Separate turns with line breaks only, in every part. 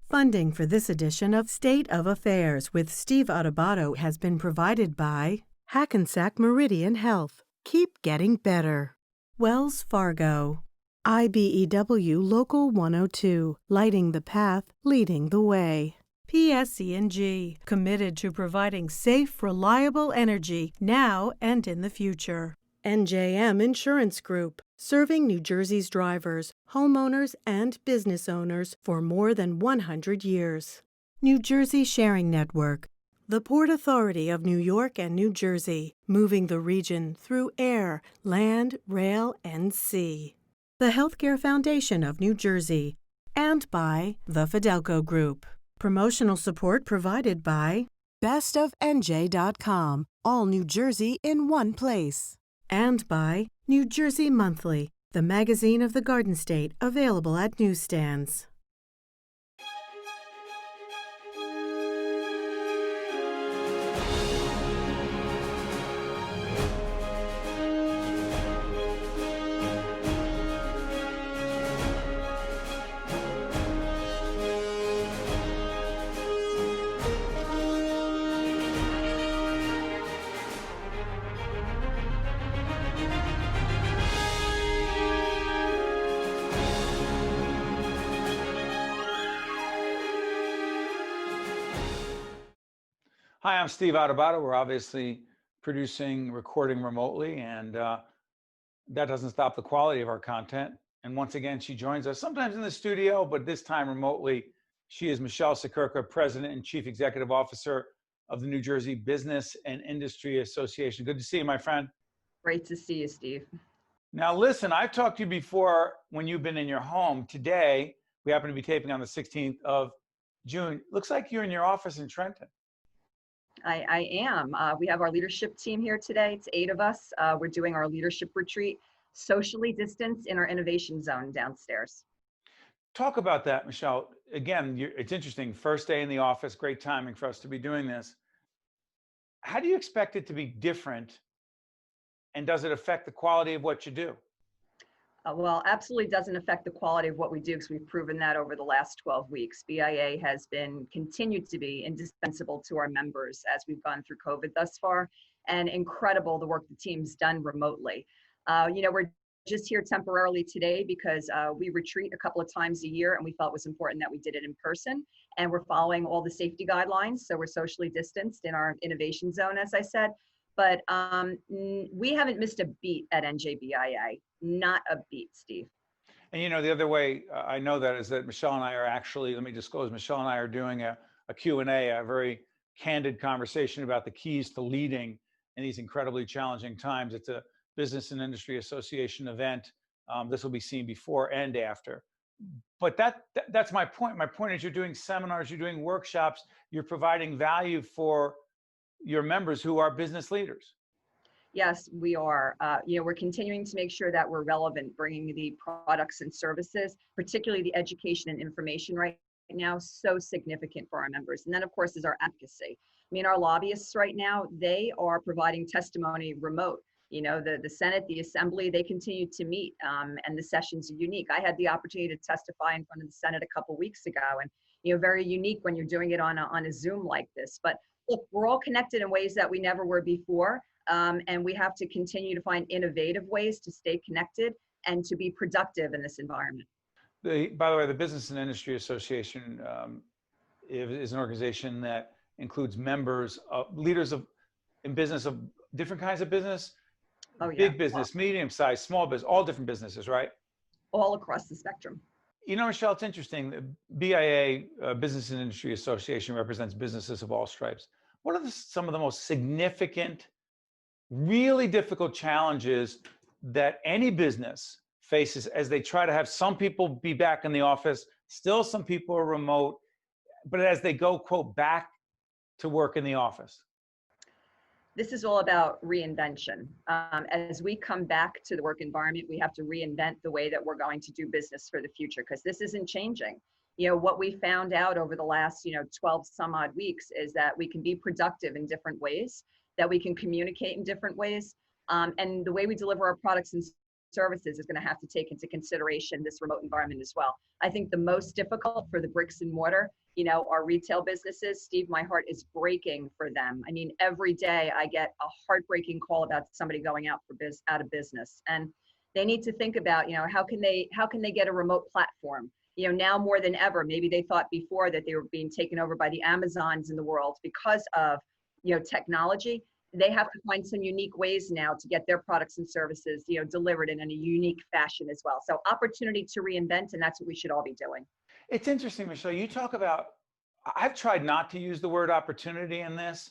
Funding for this edition of State of Affairs with Steve Adubato has been provided by Hackensack Meridian Health. Keep getting better. Wells Fargo. IBEW Local 102. Lighting the path, leading the way. PSE&G. Committed to providing safe, reliable energy now and in the future. NJM Insurance Group, serving New Jersey's drivers, homeowners, and business owners for more than 100 years. New Jersey Sharing Network, the Port Authority of New York and New Jersey, moving the region through air, land, rail, and sea. The Healthcare Foundation of New Jersey, and by the Fidelco Group. Promotional support provided by bestofnj.com, all New Jersey in one place. And by New Jersey Monthly, the magazine of the Garden State, available at newsstands.
Hi, I'm Steve Adubato. We're obviously recording remotely, and that doesn't stop the quality of our content. And once again, she joins us sometimes in the studio, but this time remotely. She is Michele Siekerka, President and Chief Executive Officer of the New Jersey Business and Industry Association. Good to see you, my friend.
Great to see you, Steve.
Now, listen, I've talked to you before when you've been in your home. Today, we happen to be taping on the 16th of June. Looks like you're in your office in Trenton.
I am. We have our leadership team here today. It's 8 of us. We're doing our leadership retreat, socially distanced in our innovation zone downstairs.
Talk about that, Michele. Again, it's interesting. First day in the office, great timing for us to be doing this. How do you expect it to be different? And does it affect the quality of what you do?
Well, absolutely doesn't affect the quality of what we do, because we've proven that over the last 12 weeks. BIA has continued to be indispensable to our members as we've gone through COVID thus far, and incredible the work the team's done remotely. We're just here temporarily today because we retreat a couple of times a year, and we felt it was important that we did it in person, and we're following all the safety guidelines. So we're socially distanced in our innovation zone, as I said. But we haven't missed a beat at NJBIA, not a beat, Steve.
And the other way I know that is that Michele and I are actually, let me disclose, Michele and I are doing a Q&A, a very candid conversation about the keys to leading in these incredibly challenging times. It's a Business and Industry Association event. This will be seen before and after. But that's my point. My point is you're doing seminars, you're doing workshops, you're providing value for your members who are business leaders.
Yes, we are. We're continuing to make sure that we're relevant, bringing the products and services, particularly the education and information right now, so significant for our members. And then, of course, is our advocacy. Our lobbyists right now, they are providing testimony remote. The Senate, the Assembly, they continue to meet, and the sessions are unique. I had the opportunity to testify in front of the Senate a couple weeks ago, and very unique when you're doing it on a Zoom like this. But look, we're all connected in ways that we never were before, and we have to continue to find innovative ways to stay connected and to be productive in this environment.
By the way, the Business and Industry Association is an organization that includes members, leaders in business of different kinds of business, big business, medium-sized, small business, all different businesses, right?
All across the spectrum.
Michele, it's interesting. The BIA, Business and Industry Association, represents businesses of all stripes. What are some of the most significant, really difficult challenges that any business faces as they try to have some people be back in the office, still some people are remote, but as they go, quote, back to work in the office?
This is all about reinvention. As we come back to the work environment, we have to reinvent the way that we're going to do business for the future, because this isn't changing. What we found out over the last, 12 some odd weeks is that we can be productive in different ways, that we can communicate in different ways. And the way we deliver our products and services is going to have to take into consideration this remote environment as well. I think the most difficult for the bricks and mortar, our retail businesses, Steve, my heart is breaking for them. I mean, every day I get a heartbreaking call about somebody going out out of business, and they need to think about, how can they get a remote platform? Now more than ever, maybe they thought before that they were being taken over by the Amazons in the world because of, technology. They have to find some unique ways now to get their products and services, delivered in a unique fashion as well. So opportunity to reinvent, and that's what we should all be doing.
It's interesting, Michele, you talk about, I've tried not to use the word opportunity in this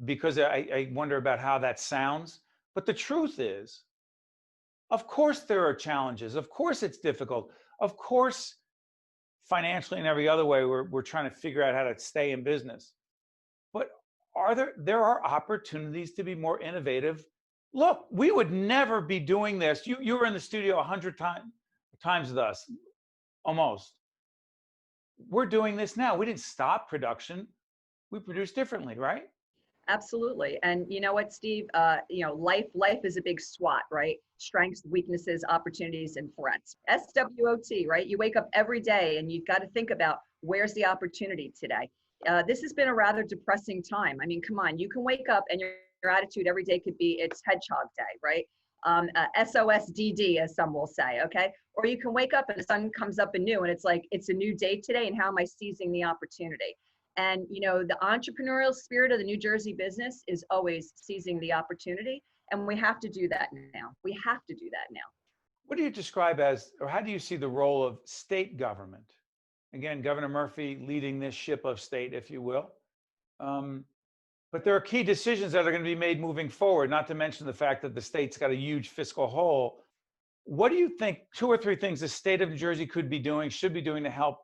because I wonder about how that sounds. But the truth is, of course there are challenges. Of course it's difficult. Of course, financially and every other way, we're trying to figure out how to stay in business. But there are opportunities to be more innovative. Look, we would never be doing this. You were in the studio 100 times with us, almost. We're doing this now. We didn't stop production. We produce differently, right?
Absolutely. And you know what, Steve, life is a big SWOT, right? Strengths, weaknesses, opportunities, and threats. SWOT, right? You wake up every day and you've got to think about where's the opportunity today. This has been a rather depressing time. I mean, come on, you can wake up and your attitude every day could be it's Hedgehog Day, right? SOSDD, as some will say, okay? Or you can wake up and the sun comes up anew and it's like, it's a new day today, and how am I seizing the opportunity? And, the entrepreneurial spirit of the New Jersey business is always seizing the opportunity. And we have to do that now. We have to do that now.
What do you describe as, or how do you see the role of state government? Again, Governor Murphy leading this ship of state, if you will. But there are key decisions that are going to be made moving forward, not to mention the fact that the state's got a huge fiscal hole. What do you think, 2 or 3 things the state of New Jersey could be doing, should be doing to help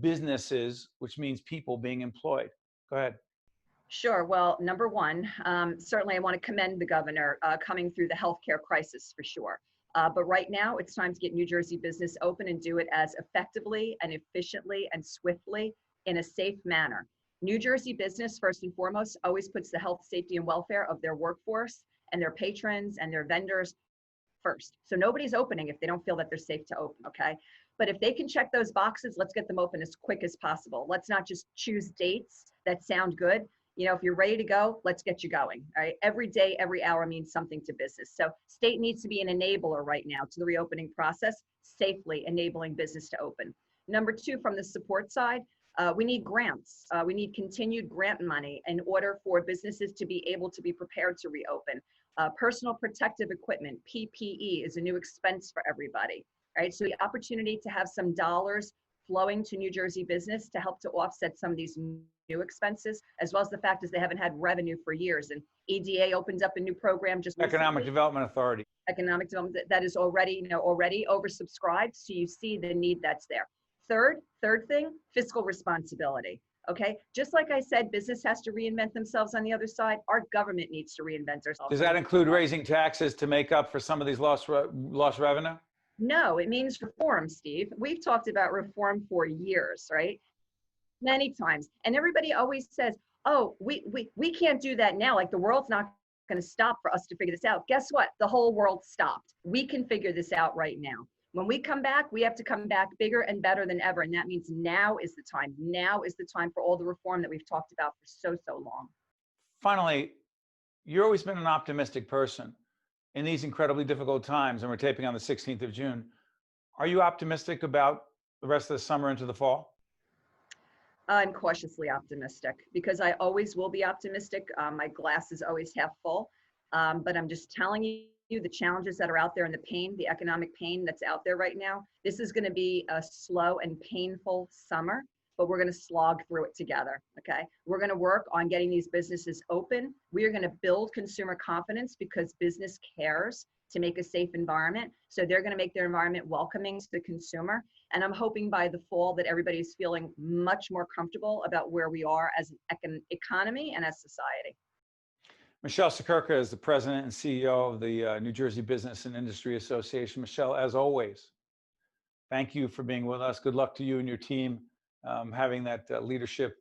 businesses, which means people being employed? Go ahead.
Sure. Well, number one, certainly I want to commend the governor coming through the healthcare crisis for sure. But right now it's time to get New Jersey business open and do it as effectively and efficiently and swiftly in a safe manner. New Jersey business, first and foremost, always puts the health, safety, and welfare of their workforce and their patrons and their vendors first. So nobody's opening if they don't feel that they're safe to open, okay? But if they can check those boxes, let's get them open as quick as possible. Let's not just choose dates that sound good. If you're ready to go, let's get you going, all right? Every day, every hour means something to business. So state needs to be an enabler right now to the reopening process, safely enabling business to open. Number 2, from the support side, we need grants. We need continued grant money in order for businesses to be able to be prepared to reopen. Personal protective equipment, PPE, is a new expense for everybody, right? So the opportunity to have some dollars flowing to New Jersey business to help to offset some of these new expenses, as well as the fact is they haven't had revenue for years. And EDA opens up a new program just
Economic
recently.
Development Authority.
Economic development that is already oversubscribed. So you see the need that's there. Third thing, fiscal responsibility. Okay, just like I said, business has to reinvent themselves on the other side. Our government needs to reinvent themselves.
Does that include raising taxes to make up for some of these lost revenue?
No, it means reform, Steve. We've talked about reform for years, right? Many times. And everybody always says, oh, we can't do that now. Like the world's not going to stop for us to figure this out. Guess what? The whole world stopped. We can figure this out right now. When we come back, we have to come back bigger and better than ever. And that means now is the time. Now is the time for all the reform that we've talked about for so long.
Finally, you've always been an optimistic person in these incredibly difficult times, and we're taping on the 16th of June. Are you optimistic about the rest of the summer into the fall?
I'm cautiously optimistic because I always will be optimistic. My glass is always half full, but I'm just telling you the challenges that are out there and the pain, the economic pain that's out there right now. This is going to be a slow and painful summer, but we're going to slog through it together, okay? We're going to work on getting these businesses open. We are going to build consumer confidence because business cares to make a safe environment. So they're going to make their environment welcoming to the consumer. And I'm hoping by the fall that everybody's feeling much more comfortable about where we are as an economy and as society.
Michele Siekerka is the president and CEO of the New Jersey Business and Industry Association. Michele, as always, thank you for being with us. Good luck to you and your team having that leadership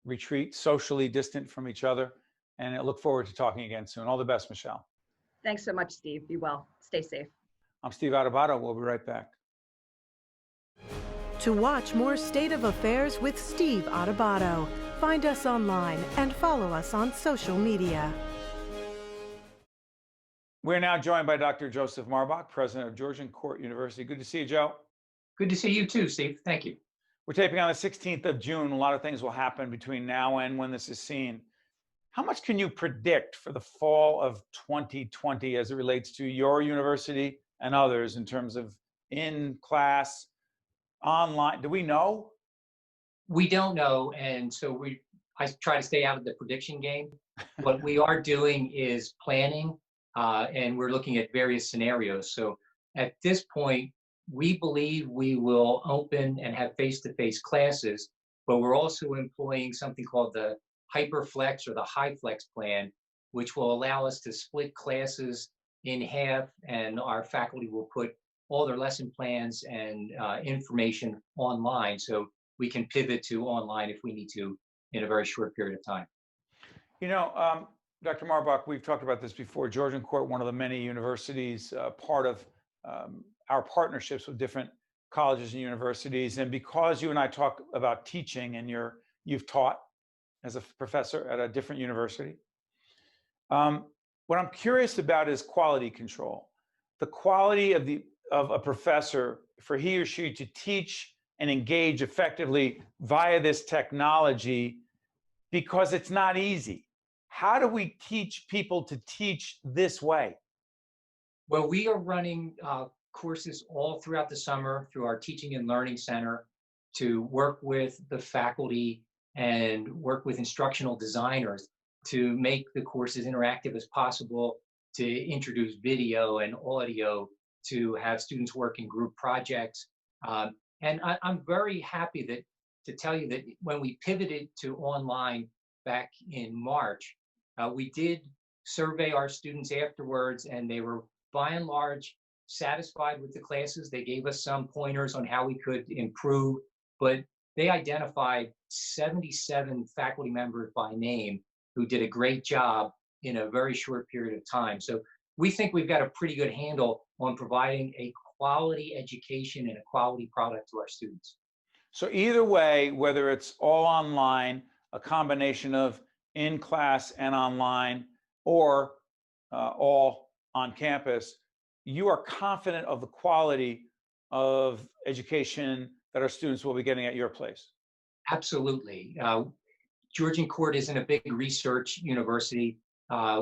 retreat, socially distant from each other. And I look forward to talking again soon. All the best, Michele.
Thanks so much, Steve. Be well. Stay safe.
I'm Steve Adubato. We'll be right back.
To watch more State of Affairs with Steve Adubato, find us online and follow us on social media.
We're now joined by Dr. Joseph Marbach, president of Georgian Court University. Good to see you, Joe.
Good to see you too, Steve. Thank you.
We're taping on the 16th of June. A lot of things will happen between now and when this is seen. How much can you predict for the fall of 2020 as it relates to your university and others in terms of in-class, online? Do we know?
We don't know, and so I try to stay out of the prediction game. What we are doing is planning, and we're looking at various scenarios. So at this point, we believe we will open and have face-to-face classes, but we're also employing something called the HyperFlex or the HyFlex plan, which will allow us to split classes in half, and our faculty will put all their lesson plans and information online, so we can pivot to online if we need to in a very short period of time.
You know, Dr. Marbach, we've talked about this before. Georgian Court, one of the many universities, part of our partnerships with different colleges and universities. And because you and I talk about teaching, and you've taught as a professor at a different university, what I'm curious about is quality control. The quality of a professor, for he or she to teach and engage effectively via this technology, because it's not easy. How do we teach people to teach this way?
Well, we are running courses all throughout the summer through our Teaching and Learning Center to work with the faculty and work with instructional designers to make the courses interactive as possible, to introduce video and audio, to have students work in group projects. And I'm very happy to tell you that when we pivoted to online back in March, we did survey our students afterwards, and they were by and large satisfied with the classes. They gave us some pointers on how we could improve, but they identified 77 faculty members by name who did a great job in a very short period of time. So we think we've got a pretty good handle on providing a quality education and a quality product to our students.
So either way, whether it's all online, a combination of in-class and online, or all on campus, you are confident of the quality of education that our students will be getting at your place?
Absolutely. Georgian Court isn't a big research university.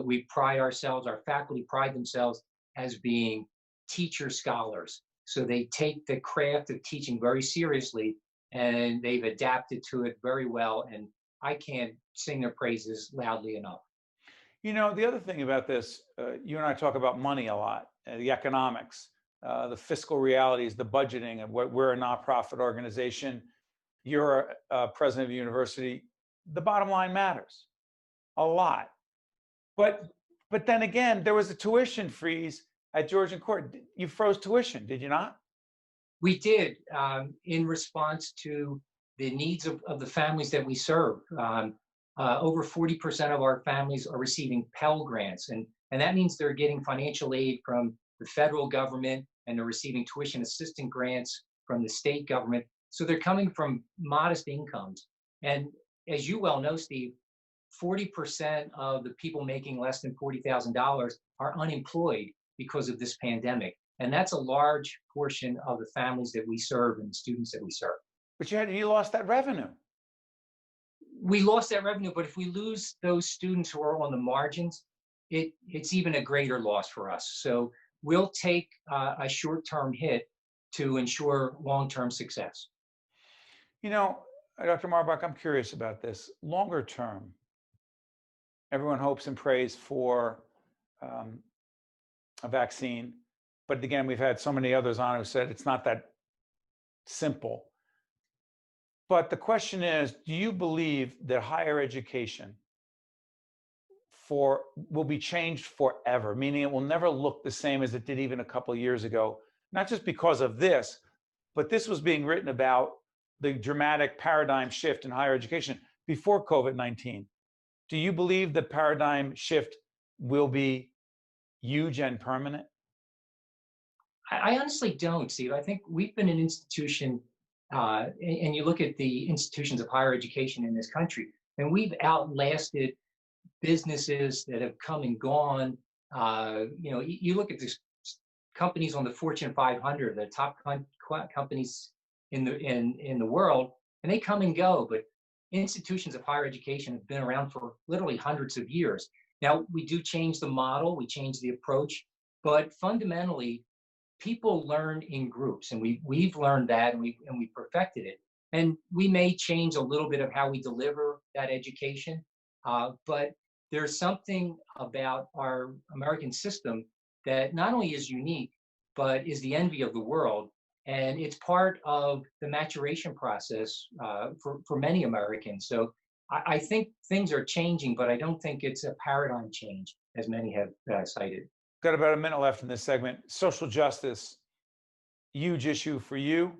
We pride ourselves, our faculty pride themselves as being teacher scholars. So they take the craft of teaching very seriously, and they've adapted to it very well. And I can't sing their praises loudly enough.
You know, the other thing about this, you and I talk about money a lot, the economics, the fiscal realities, the budgeting, and what we're a nonprofit organization. You're a president of a university. The bottom line matters a lot. But then again, there was a tuition freeze at Georgian Court. You froze tuition, did you not?
We did, in response to the needs of the families that we serve. Over 40% of our families are receiving Pell Grants, and that means they're getting financial aid from the federal government, and they're receiving tuition assistance grants from the state government. So they're coming from modest incomes. And as you well know, Steve, 40% of the people making less than $40,000 are unemployed because of this pandemic. And that's a large portion of the families that we serve and the students that we serve.
But you lost that revenue.
We lost that revenue, but if we lose those students who are on the margins, it's even a greater loss for us. So we'll take a short-term hit to ensure long-term success.
You know, Dr. Marbach, I'm curious about this. Longer term, everyone hopes and prays for a vaccine. But again, we've had so many others on who said it's not that simple. But the question is, do you believe that higher education will be changed forever, meaning it will never look the same as it did even a couple of years ago, not just because of this, but this was being written about the dramatic paradigm shift in higher education before COVID-19. Do you believe the paradigm shift will be huge and permanent?
I honestly don't, Steve. I think we've been an institution, and you look at the institutions of higher education in this country, and we've outlasted businesses that have come and gone. You look at these companies on the Fortune 500, the top companies in the world, and they come and go. But institutions of higher education have been around for literally hundreds of years. Now we do change the model, we change the approach, but fundamentally, people learn in groups, and we've learned that, and we perfected it. And we may change a little bit of how we deliver that education, but there's something about our American system that not only is unique, but is the envy of the world. And it's part of the maturation process for many Americans. So I think things are changing, but I don't think it's a paradigm change, as many have cited.
Got about a minute left in this segment. Social justice, huge issue for you,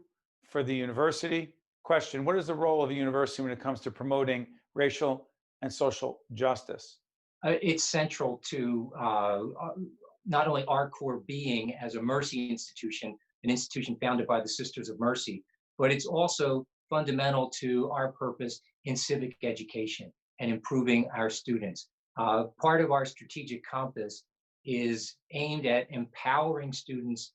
for the university. Question, what is the role of a university when it comes to promoting racial and social justice?
It's central to not only our core being as a Mercy institution, an institution founded by the Sisters of Mercy, but it's also fundamental to our purpose in civic education and improving our students. Part of our strategic compass is aimed at empowering students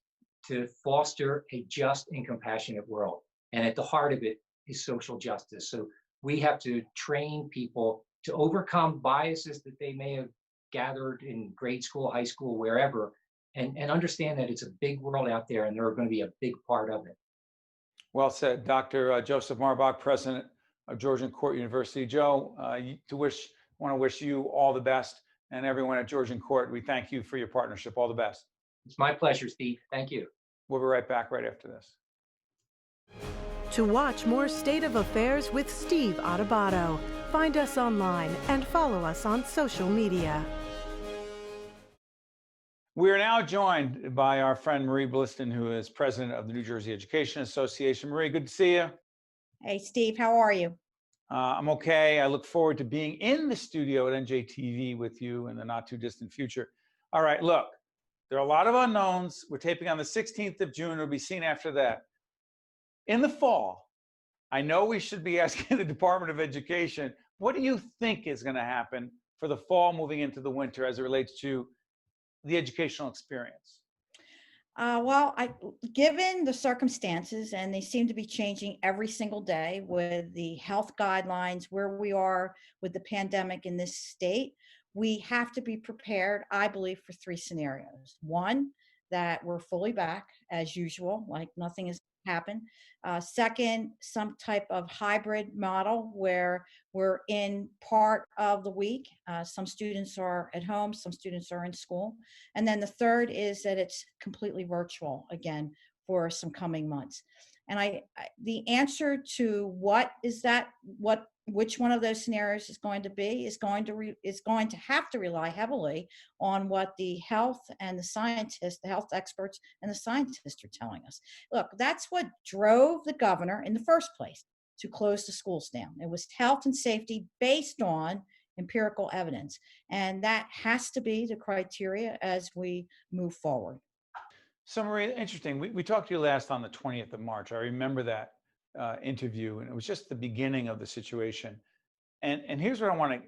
to foster a just and compassionate world. And at the heart of it is social justice. So we have to train people to overcome biases that they may have gathered in grade school, high school, wherever, and understand that it's a big world out there and they're going to be a big part of it.
Well said. Dr. Joseph Marbach, president of Georgian Court University. Joe, want to wish you all the best, and everyone at Georgian Court, we thank you for your partnership. All the best.
It's my pleasure, Steve. Thank you.
We'll be right back right after this.
To watch more State of Affairs with Steve Adubato, find us online and follow us on social media.
We are now joined by our friend Marie Blistan, who is president of the New Jersey Education Association. Marie, good to see you.
Hey, Steve, how are you?
I'm okay. I look forward to being in the studio at NJTV with you in the not too distant future. All right, look, there are a lot of unknowns. We're taping on the 16th of June. It'll be seen after that. In the fall, I know we should be asking the Department of Education, what do you think is going to happen for the fall moving into the winter as it relates to the educational experience?
Given the circumstances, and they seem to be changing every single day with the health guidelines, where we are with the pandemic in this state, we have to be prepared, I believe, for three scenarios. One, that we're fully back as usual, like nothing has happened. Second, some type of hybrid model where we're in part of the week. Some students are at home, some students are in school. And then the third is that it's completely virtual again for some coming months. And the answer to which one of those scenarios is going to be is going to have to rely heavily on what the health experts and the scientists are telling us. Look, that's what drove the governor in the first place to close the schools down. It was health and safety based on empirical evidence. And that has to be the criteria as we move forward.
So Maria, interesting. We talked to you last on the 20th of March. I remember that interview, and it was just the beginning of the situation. And here's what I want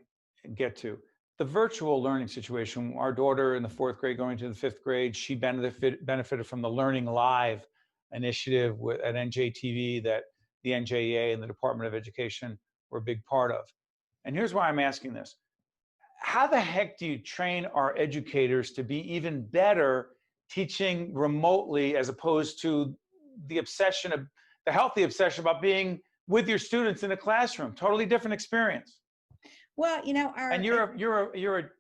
to get to. The virtual learning situation. Our daughter in the 4th grade going to the 5th grade, she benefited from the Learning Live initiative at NJTV that the NJEA and the Department of Education were a big part of. And here's why I'm asking this. How the heck do you train our educators to be even better teaching remotely as opposed to the healthy obsession about being with your students in a classroom? Totally different experience.
Well,
and you're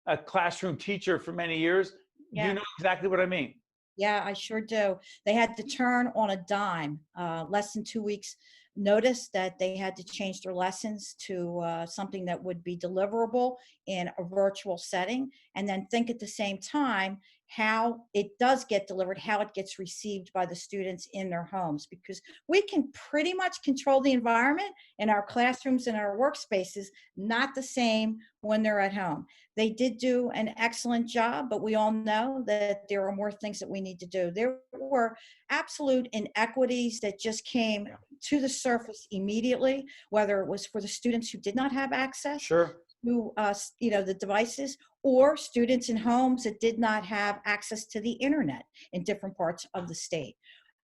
a classroom teacher for many years. Yeah. You know exactly what I mean.
Yeah, I sure do. They had to turn on a dime, less than 2 weeks notice that they had to change their lessons to something that would be deliverable in a virtual setting. And then think at the same time, how it does get delivered, how it gets received by the students in their homes, because we can pretty much control the environment in our classrooms and our workspaces, not the same when they're at home. They did do an excellent job, but we all know that there are more things that we need to do. There were absolute inequities that just came to the surface immediately, whether it was for the students who did not have access
Sure.
to the devices, or students in homes that did not have access to the internet in different parts of the state,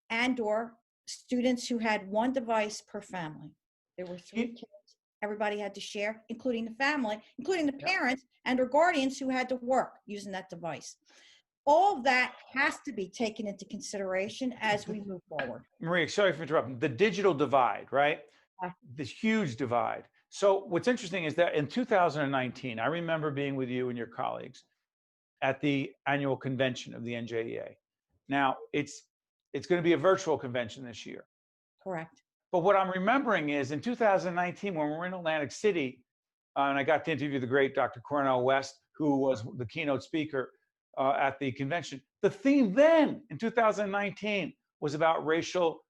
and or students who had one device per family. There were 3 kids. Everybody had to share, including the family, including the parents and or guardians who had to work using that device. All of that has to be taken into consideration as we move forward.
Marie, sorry for interrupting. The digital divide, right? This huge divide. So what's interesting is that in 2019, I remember being with you and your colleagues at the annual convention of the NJEA. Now, it's going to be a virtual convention this year.
Correct.
But what I'm remembering is in 2019, when we were in Atlantic City, and I got to interview the great Dr. Cornel West, who was the keynote speaker at the convention. The theme then in 2019 was about racial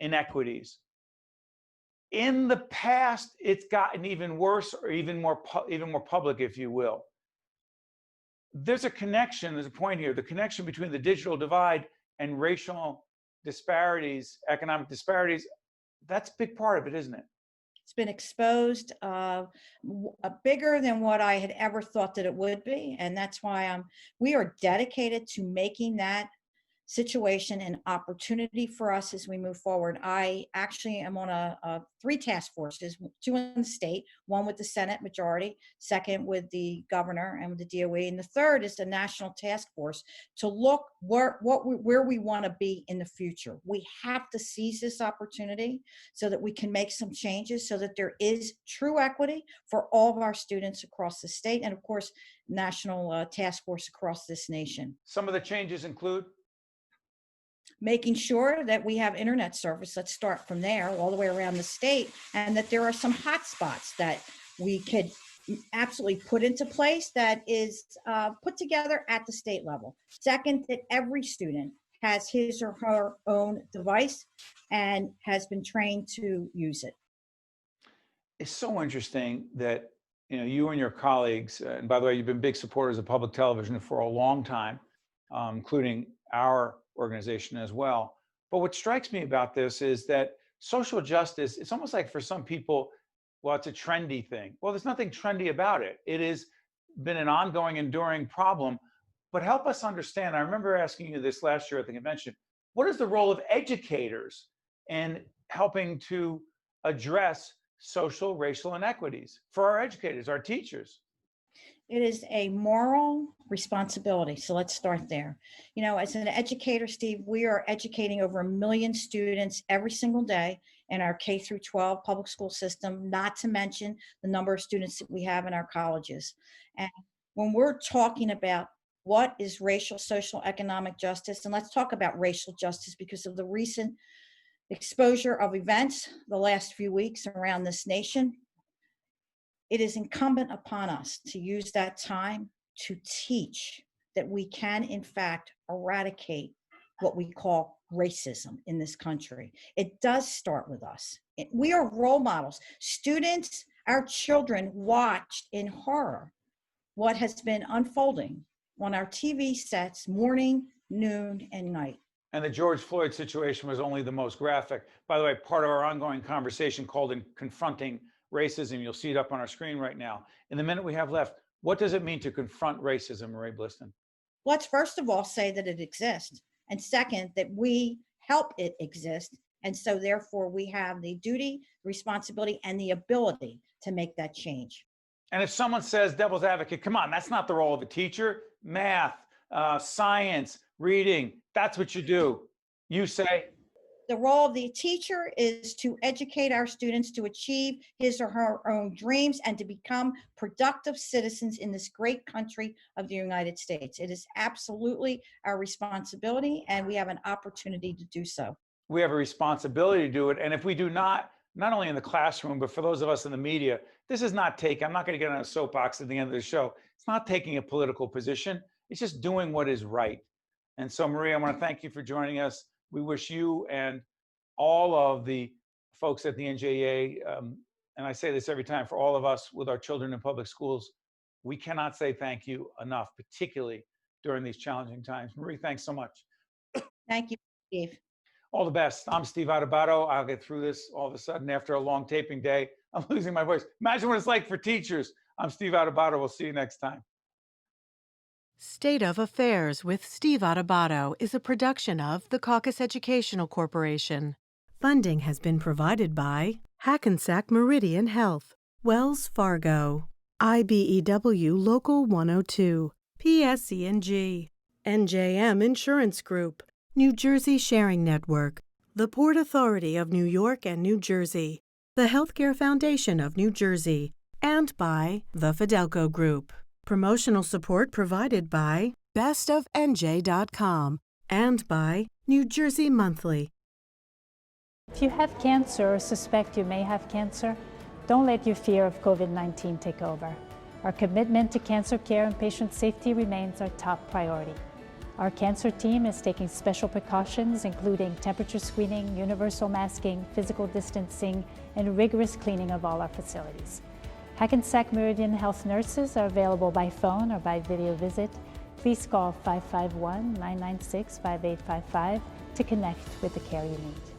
inequities. In the past, it's gotten even worse, or even more public, if you will. There's a connection, there's a point here, the connection between the digital divide and racial disparities, economic disparities. That's a big part of it, isn't it?
It's been exposed bigger than what I had ever thought that it would be. And that's why we are dedicated to making that situation an opportunity for us as we move forward. I actually am on 3 task forces, 2 in the state, 1 with the Senate majority, 2nd with the governor and with the DOE, and the 3rd is the national task force to look where we want to be in the future. We have to seize this opportunity so that we can make some changes so that there is true equity for all of our students across the state, and of course, national task force across this nation.
Some of the changes include
making sure that we have internet service. Let's start from there all the way around the state, and that there are some hot spots that we could absolutely put into place that is put together at the state level. Second, that every student has his or her own device and has been trained to use it.
It's so interesting that you and your colleagues, and by the way, you've been big supporters of public television for a long time, including our organization as well. But what strikes me about this is that social justice, it's almost like for some people, well, it's a trendy thing. Well, there's nothing trendy about it. It has been an ongoing, enduring problem. But help us understand, I remember asking you this last year at the convention, what is the role of educators in helping to address social, racial inequities for our educators, our teachers?
It is a moral responsibility. So let's start there. As an educator, Steve, we are educating over 1 million students every single day in our K through 12 public school system, not to mention the number of students that we have in our colleges. And when we're talking about what is racial, social, economic justice, and let's talk about racial justice because of the recent exposure of events the last few weeks around this nation, it is incumbent upon us to use that time to teach that we can, in fact, eradicate what we call racism in this country. It does start with us. We are role models. Students, our children, watched in horror what has been unfolding on our TV sets morning, noon, and night.
And the George Floyd situation was only the most graphic. By the way, part of our ongoing conversation called in Confronting Racism. You'll see it up on our screen right now. In the minute we have left, what does it mean to confront racism, Marie Blistan?
Let's first of all say that it exists. And second, that we help it exist. And so therefore we have the duty, responsibility, and the ability to make that change.
And if someone says, devil's advocate, come on, that's not the role of a teacher. Math, science, reading, that's what you do. You say,
the role of the teacher is to educate our students to achieve his or her own dreams and to become productive citizens in this great country of the United States. It is absolutely our responsibility, and we have an opportunity to do so.
We have a responsibility to do it. And if we do not only in the classroom, but for those of us in the media, this is not I'm not going to get on a soapbox at the end of the show. It's not taking a political position. It's just doing what is right. And so, Marie, I want to thank you for joining us. We wish you and all of the folks at the NJEA, and I say this every time, for all of us with our children in public schools, we cannot say thank you enough, particularly during these challenging times. Marie, thanks so much.
Thank you, Steve.
All the best. I'm Steve Adubato. I'll get through this all of a sudden after a long taping day. I'm losing my voice. Imagine what it's like for teachers. I'm Steve Adubato. We'll see you next time.
State of Affairs with Steve Adubato is a production of the Caucus Educational Corporation. Funding has been provided by Hackensack Meridian Health, Wells Fargo, IBEW Local 102, PSE&G, NJM Insurance Group, New Jersey Sharing Network, the Port Authority of New York and New Jersey, the Healthcare Foundation of New Jersey, and by the Fidelco Group. Promotional support provided by bestofnj.com and by New Jersey Monthly.
If you have cancer or suspect you may have cancer, don't let your fear of COVID-19 take over. Our commitment to cancer care and patient safety remains our top priority. Our cancer team is taking special precautions, including temperature screening, universal masking, physical distancing, and rigorous cleaning of all our facilities. Hackensack Meridian Health nurses are available by phone or by video visit. Please call 551-996-5855 to connect with the care you need.